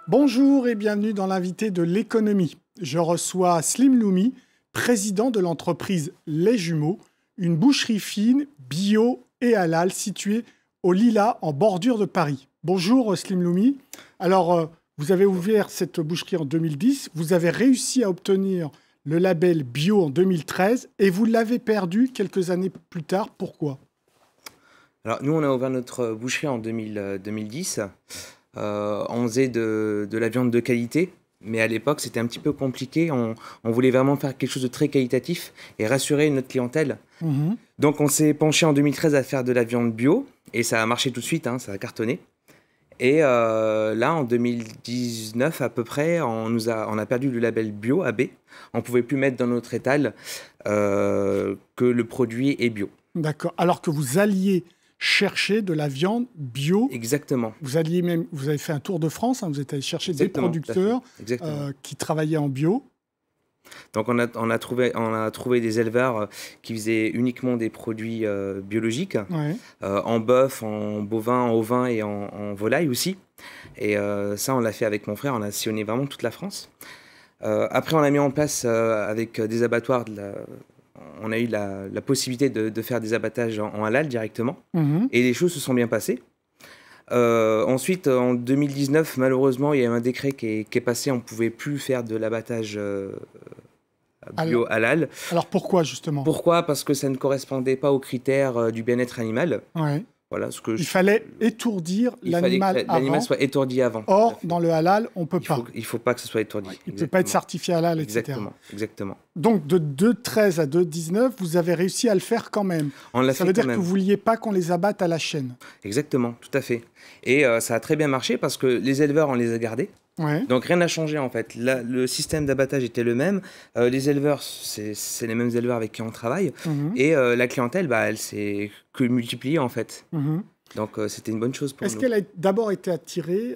Bonjour et bienvenue dans l'invité de l'économie. Je reçois Slim Loumi, président de l'entreprise Les Jumeaux, une boucherie fine, bio et halal située au Lilas en bordure de Paris. Bonjour Slim Loumi. Alors, vous avez ouvert cette boucherie en 2010, vous avez réussi à obtenir le label bio en 2013 et vous l'avez perdu quelques années plus tard. Pourquoi ? Alors, nous, on a ouvert notre boucherie en 2010. On faisait de la viande de qualité, mais à l'époque, c'était un petit peu compliqué. On voulait vraiment faire quelque chose de très qualitatif et rassurer notre clientèle. Donc, on s'est penché en 2013 à faire de la viande bio, et ça a marché tout de suite, hein, ça a cartonné. Et là, en 2019 à peu près, on a perdu le label bio AB. On ne pouvait plus mettre dans notre étal que le produit est bio. D'accord. Alors que vous alliez chercher de la viande bio. Exactement. Vous avez fait un tour de France, hein, vous êtes allé chercher des producteurs qui travaillaient en bio. Donc on a trouvé des éleveurs qui faisaient uniquement des produits biologiques, en bœuf, en bovin, en ovin et en volaille aussi. Et ça, on l'a fait avec mon frère, on a sillonné vraiment toute la France. Après, on a mis en place avec des abattoirs, on a eu la possibilité de faire des abattages en halal directement. Et les choses se sont bien passées. Ensuite, en 2019, malheureusement, il y a eu un décret qui est passé, on ne pouvait plus faire de l'abattage bio halal. Alors pourquoi justement ? Pourquoi ? Parce que ça ne correspondait pas aux critères du bien-être animal. Voilà, il fallait étourdir l'animal avant. L'animal soit étourdi avant. Or, dans le halal, on ne peut pas. Il ne faut pas que ce soit étourdi. Il ne peut pas être certifié halal, etc. Exactement. Donc, de 2,13 à 2,19, vous avez réussi à le faire quand même. Ça veut dire que vous ne vouliez pas qu'on les abatte à la chaîne. Exactement, tout à fait. Et ça a très bien marché parce que les éleveurs, on les a gardés. Donc rien n'a changé en fait. Le système d'abattage était le même. Les éleveurs, c'est les mêmes éleveurs avec qui on travaille. Et la clientèle, elle s'est que multipliée en fait. Donc c'était une bonne chose pour nous. Est-ce qu'elle a d'abord été attirée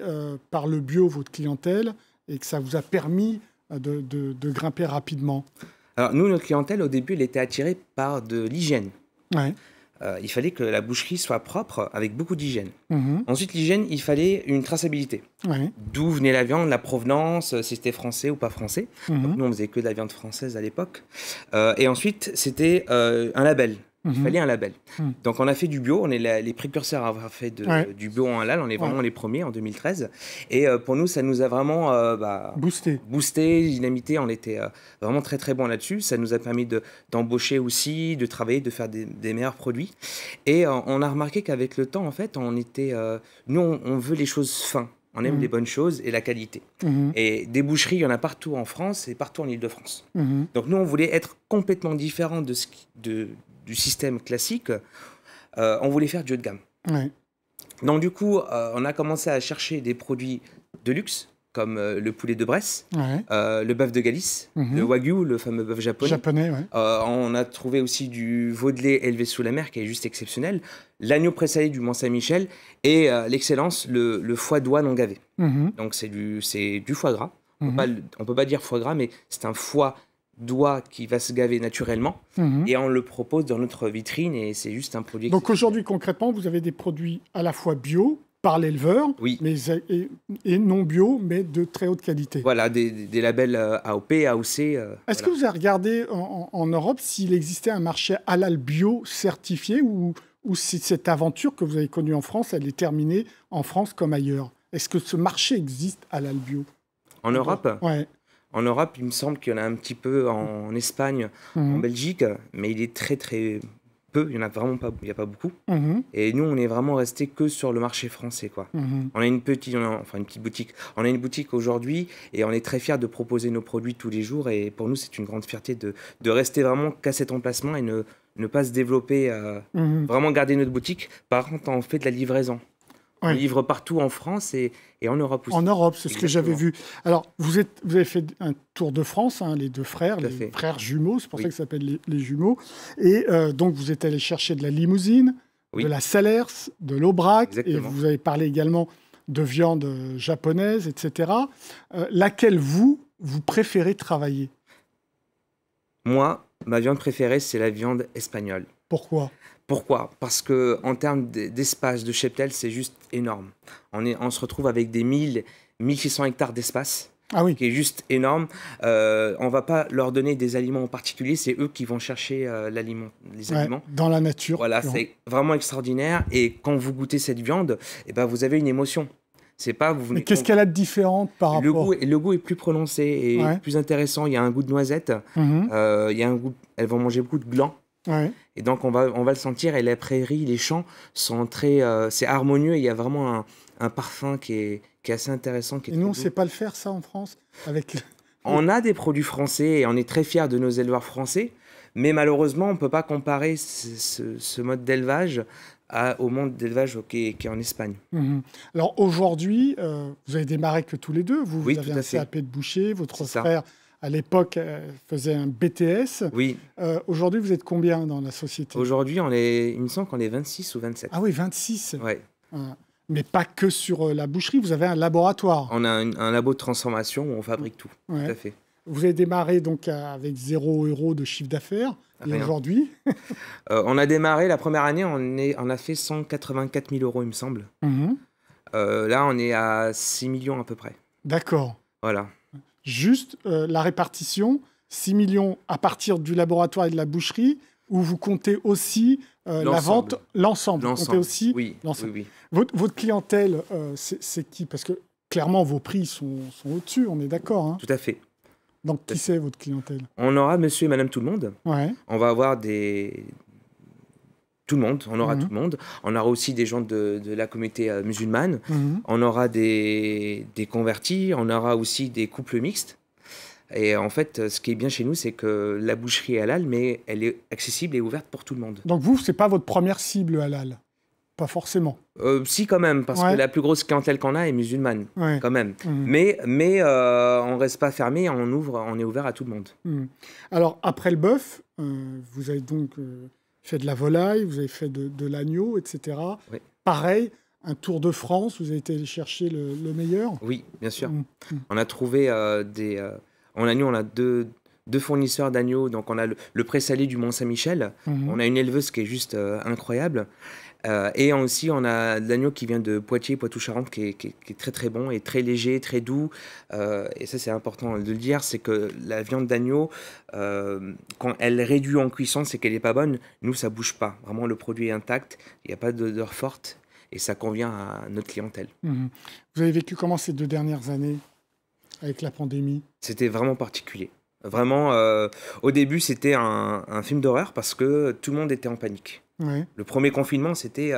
par le bio, votre clientèle, et que ça vous a permis de grimper rapidement ? Alors nous, notre clientèle, au début, elle était attirée par de l'hygiène. Il fallait que la boucherie soit propre, avec beaucoup d'hygiène. Ensuite, l'hygiène, il fallait une traçabilité. D'où venait la viande, la provenance, si c'était français ou pas français. Donc, nous, on faisait que de la viande française à l'époque. Et ensuite, c'était un label. Il fallait un label. Donc, on a fait du bio. On est les précurseurs à avoir fait du bio en halal. On est vraiment les premiers en 2013. Et pour nous, ça nous a vraiment boosté, dynamité. On était vraiment très, très bons là-dessus. Ça nous a permis d'embaucher aussi, de travailler, de faire des meilleurs produits. Et on a remarqué qu'avec le temps, en fait, nous, on veut les choses fins. On aime les bonnes choses et la qualité. Et des boucheries, il y en a partout en France et partout en Île-de-France. Donc, nous, on voulait être complètement différents du système classique. On voulait faire du haut de gamme. Donc, du coup, on a commencé à chercher des produits de luxe, comme le poulet de Bresse, le bœuf de Galice, le Wagyu, le fameux bœuf japonais. On a trouvé aussi du veau de lait élevé sous la mer, qui est juste exceptionnel, l'agneau présalé du Mont-Saint-Michel et l'excellence, le foie d'oie non gavé. Donc c'est du foie gras. On ne peut pas dire foie gras, mais c'est un foie d'oie qui va se gaver naturellement. Et on le propose dans notre vitrine et c'est juste un produit. Donc aujourd'hui, concrètement, vous avez des produits à la fois bio, par l'éleveur, et non bio, mais de très haute qualité. Voilà, des labels AOP, AOC. Est-ce que vous avez regardé en Europe s'il existait un marché halal bio certifié ou si cette aventure que vous avez connue en France, elle est terminée en France comme ailleurs ? Est-ce que ce marché existe halal bio ? En Europe ? En Europe, il me semble qu'il y en a un petit peu en Espagne, en Belgique, mais il est très très peu, il n'y en a vraiment pas, il n'y a pas beaucoup. Et nous, on est vraiment resté que sur le marché français, quoi. On a une petite boutique. On a une boutique aujourd'hui et on est très fiers de proposer nos produits tous les jours. Et pour nous, c'est une grande fierté de rester vraiment qu'à cet emplacement et ne pas se développer, vraiment garder notre boutique. Par contre, on fait de la livraison. On livre partout en France et en Europe aussi. En Europe, c'est ce que j'avais vu. Alors, vous avez fait un tour de France, hein, les deux frères, les frères jumeaux, c'est pour ça que ça s'appelle les jumeaux. Et donc, vous êtes allé chercher de la Limousine, de la Salers, de l'Aubrac, et vous avez parlé également de viande japonaise, etc. Laquelle vous préférez travailler ? Moi, ma viande préférée, c'est la viande espagnole. Pourquoi ? Parce qu'en termes d'espace, de cheptel, c'est juste énorme. On se retrouve avec des milles 1600 hectares d'espace. Ah oui. Qui est juste énorme. On ne va pas leur donner des aliments en particulier, c'est eux qui vont chercher les aliments. Dans la nature. Voilà, c'est vraiment extraordinaire. Et quand vous goûtez cette viande, eh ben, vous avez une émotion. C'est pas, Mais qu'est-ce qu'elle a de différente par rapport... Le goût est plus prononcé et plus intéressant. Il y a un goût de noisette. Il y a un goût... Elles vont manger beaucoup de glands. Ouais. Et donc, on va le sentir. Et les prairies, les champs sont très... c'est harmonieux. Il y a vraiment un parfum qui est assez intéressant. Et nous, on ne sait pas le faire, ça, en France avec... On a des produits français et on est très fiers de nos éleveurs français. Mais malheureusement, on ne peut pas comparer ce mode d'élevage au monde d'élevage qui est en Espagne. Alors aujourd'hui, vous avez démarré que tous les deux. Vous avez un CAP de boucher, votre frère, à l'époque, faisait un BTS. Oui. Aujourd'hui, vous êtes combien dans la société? Aujourd'hui, il me semble qu'on est 26 ou 27. Ah oui, 26. Ouais. Mais pas que sur la boucherie, vous avez un laboratoire. On a un labo de transformation où on fabrique tout. Ouais. Tout à fait. Vous avez démarré donc avec 0 € de chiffre d'affaires. Et aujourd'hui on a démarré la première année, on a fait 184 000 €, il me semble. Là, on est à 6 millions à peu près. D'accord. Voilà. Juste la répartition, 6 millions à partir du laboratoire et de la boucherie, où vous comptez aussi la vente, l'ensemble. Vous comptez aussi l'ensemble. Oui. Votre clientèle, c'est qui? Parce que clairement, vos prix sont au-dessus, on est d'accord. Hein. Tout à fait. Donc, qui c'est votre clientèle? On aura monsieur et madame tout le monde. Ouais. On va avoir tout le monde. On aura tout le monde. On aura aussi des gens de la communauté musulmane. On aura des convertis. On aura aussi des couples mixtes. Et en fait, ce qui est bien chez nous, c'est que la boucherie est halal, mais elle est accessible et ouverte pour tout le monde. Donc vous, c'est pas votre première cible halal? Pas forcément. Si, quand même, parce que la plus grosse clientèle qu'on a est musulmane, quand même. Mais on ne reste pas fermé, on est ouvert à tout le monde. Alors, après le bœuf, vous avez donc fait de la volaille, vous avez fait de l'agneau, etc. Oui. Pareil, un tour de France, vous avez été chercher le meilleur? Oui, bien sûr. On a trouvé en agneau, on a deux fournisseurs d'agneaux. Donc, on a le pré-salé du Mont-Saint-Michel. On a une éleveuse qui est juste incroyable. Et aussi, on a de l'agneau qui vient de Poitiers, Poitou-Charentes, qui est très très bon et très léger, très doux. Et ça, c'est important de le dire, c'est que la viande d'agneau, quand elle réduit en cuisson, c'est qu'elle n'est pas bonne. Nous, ça ne bouge pas. Vraiment, le produit est intact, il n'y a pas d'odeur forte et ça convient à notre clientèle. Vous avez vécu comment ces 2 dernières années avec la pandémie? C'était vraiment particulier. Vraiment, au début, c'était un film d'horreur parce que tout le monde était en panique. Ouais. Le premier confinement, c'était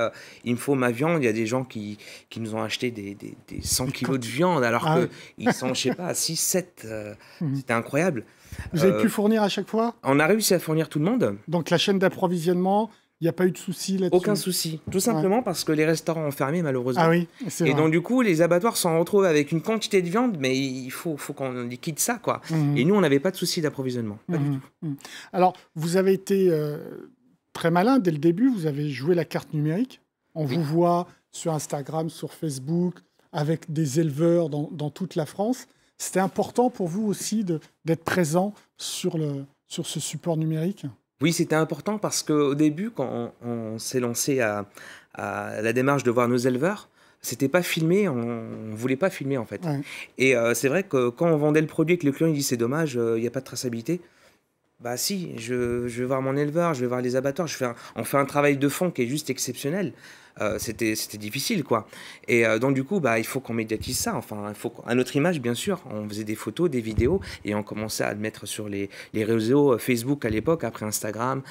il me faut ma viande. Il y a des gens qui nous ont acheté des 100 kilos de viande alors qu'ils sont, je sais pas, à 6, 7. C'était incroyable. Vous avez pu fournir à chaque fois? On a réussi à fournir tout le monde. Donc la chaîne d'approvisionnement, il n'y a pas eu de souci là-dessus? Aucun souci. Tout simplement parce que les restaurants ont fermé, malheureusement. Ah oui, c'est vrai. Et donc, du coup, les abattoirs s'en retrouvent avec une quantité de viande, mais il faut qu'on liquide ça, quoi. Et nous, on n'avait pas de souci d'approvisionnement. Pas du tout. Alors, vous avez été très malin dès le début. Vous avez joué la carte numérique. On vous voit sur Instagram, sur Facebook, avec des éleveurs dans toute la France. C'était important pour vous aussi d'être présent sur ce support numérique? Oui, c'était important parce qu'au début, quand on s'est lancé à la démarche de voir nos éleveurs, c'était pas filmé, on voulait pas filmer en fait. Ouais. Et c'est vrai que quand on vendait le produit et que le client il dit c'est dommage, il n'y a pas de traçabilité, bah si, je vais voir mon éleveur, je vais voir les abattoirs, on fait un travail de fond qui est juste exceptionnel. C'était difficile, quoi. Et donc, du coup, bah, il faut qu'on médiatise ça. Enfin, à notre image, bien sûr. On faisait des photos, des vidéos, et on commençait à le mettre sur les réseaux Facebook à l'époque, après Instagram,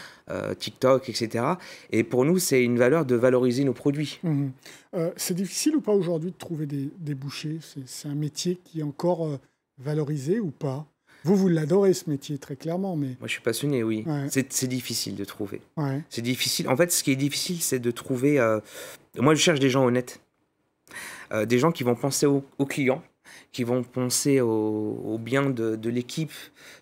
TikTok, etc. Et pour nous, c'est une valeur de valoriser nos produits. C'est difficile ou pas aujourd'hui de trouver des bouchers? C'est un métier qui est encore valorisé ou pas? Vous l'adorez, ce métier, très clairement. Mais... Moi, je suis passionné, oui. Ouais. C'est difficile de trouver. Ouais. C'est difficile. En fait, ce qui est difficile, c'est de trouver... Moi, je cherche des gens honnêtes. Des gens qui vont penser aux clients, qui vont penser au bien de l'équipe,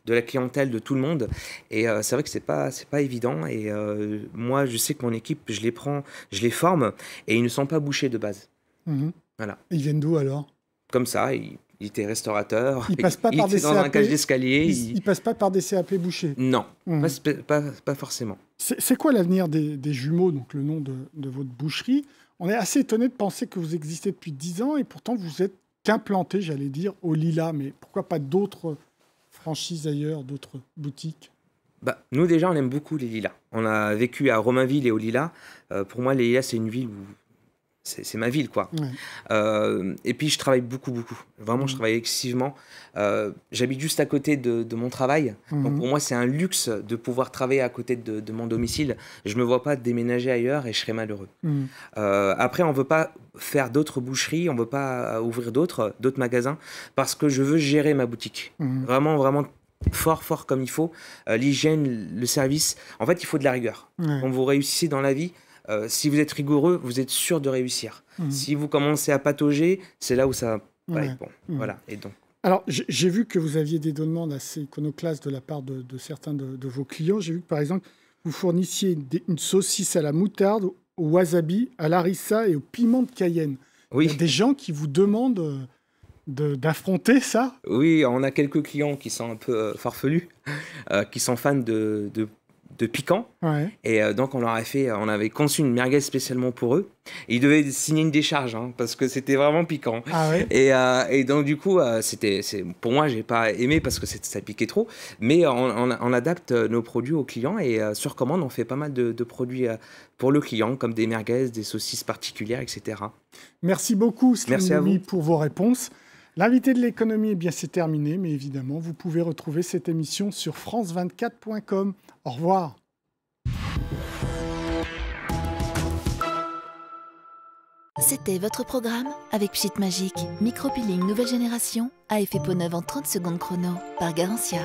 de la clientèle, de tout le monde. Et c'est vrai que c'est pas évident. Et moi, je sais que mon équipe, je les prends, je les forme, et ils ne sont pas bouchés de base. Voilà. Ils viennent d'où, alors? Comme ça, il était restaurateur, il passe pas par des était dans CAP, un cage d'escalier. Il passe pas par des CAP bouchés? Non, pas forcément. C'est quoi l'avenir des jumeaux, donc le nom de votre boucherie? On est assez étonné de penser que vous existez depuis 10 ans et pourtant vous êtes qu'implanté, j'allais dire, au Lila. Mais pourquoi pas d'autres franchises ailleurs, d'autres boutiques? Nous, déjà, on aime beaucoup les Lilas. On a vécu à Romainville et au Lilas. Pour moi, les Lilas, c'est une ville où... C'est ma ville, quoi. Ouais. Et puis, je travaille beaucoup. Vraiment, je travaille excessivement. J'habite juste à côté de mon travail. Donc, pour moi, c'est un luxe de pouvoir travailler à côté de mon domicile. Je ne me vois pas déménager ailleurs et je serais malheureux. Après, on ne veut pas faire d'autres boucheries. On ne veut pas ouvrir d'autres magasins parce que je veux gérer ma boutique. Vraiment fort comme il faut. L'hygiène, le service. En fait, il faut de la rigueur. Quand vous réussissez dans la vie, si vous êtes rigoureux, vous êtes sûr de réussir. Si vous commencez à patauger, c'est là où ça va être bon. Voilà. Et donc... Alors, j'ai vu que vous aviez des demandes assez iconoclastes de la part de certains de vos clients. J'ai vu que, par exemple, vous fournissiez une saucisse à la moutarde, au wasabi, à l'harissa et au piment de Cayenne. Oui. Il y a des gens qui vous demandent d'affronter ça? Oui, on a quelques clients qui sont un peu farfelus, qui sont fans de piquant. Ouais. Et donc, on avait conçu une merguez spécialement pour eux. Et ils devaient signer une décharge, parce que c'était vraiment piquant. Ah ouais. Et donc, du coup, pour moi, j'ai pas aimé parce que ça piquait trop. Mais on adapte nos produits aux clients et sur commande, on fait pas mal de produits pour le client, comme des merguez, des saucisses particulières, etc. Merci beaucoup, Slim Loumi, pour vos réponses. L'invité de l'économie, c'est terminé, mais évidemment, vous pouvez retrouver cette émission sur france24.com. Au revoir. C'était votre programme avec Pchit Magique, micro-peeling nouvelle génération à effet peau neuve en 30 secondes chrono par Garantia.